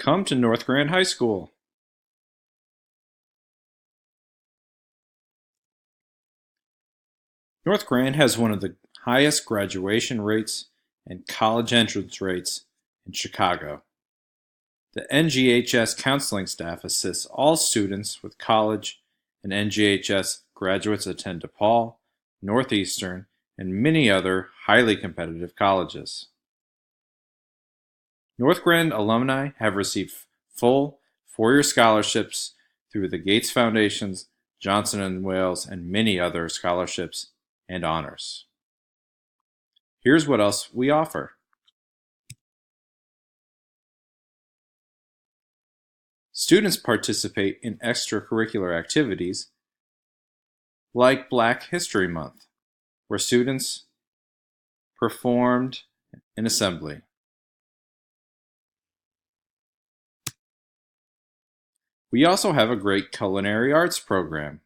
Come to North Grand High School. North Grand has one of the highest graduation rates and college entrance rates in Chicago. The NGHS counseling staff assists all students with college, and NGHS graduates attend DePaul, Northeastern, and many other highly competitive colleges. North Grand alumni have received full four-year scholarships through the Gates Foundation's Johnson & Wales and many other scholarships and honors. Here's what else we offer. Students participate in extracurricular activities like Black History Month, where students performed in assembly. We also have a great culinary arts program.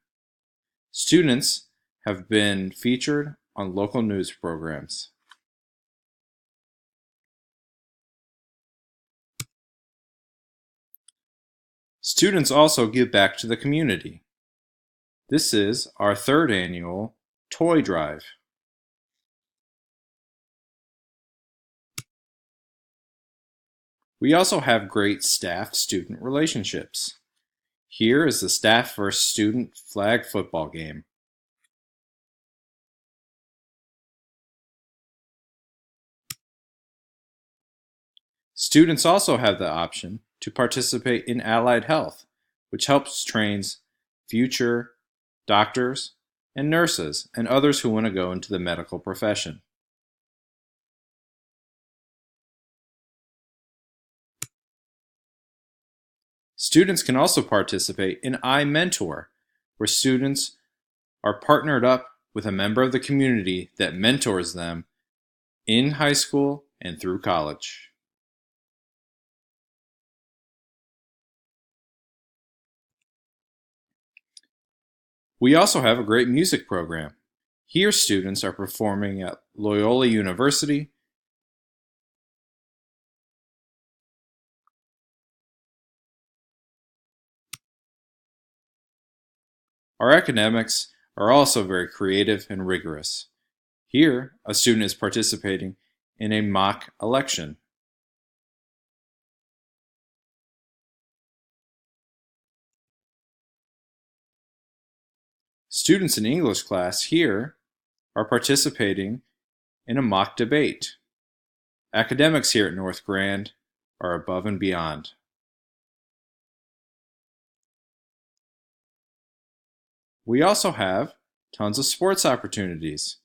Students have been featured on local news programs. Students also give back to the community. This is our third annual Toy Drive. We also have great staff-student relationships. Here is the staff versus student flag football game. Students also have the option to participate in allied health, which helps trains future doctors and nurses and others who want to go into the medical profession. Students can also participate in iMentor, where students are partnered up with a member of the community that mentors them in high school and through college. We also have a great music program. Here students are performing at Loyola University, Our academics are also very creative and rigorous. Here, a student is participating in a mock election. Students in English class here are participating in a mock debate. Academics here at North Grand are above and beyond. We also have tons of sports opportunities.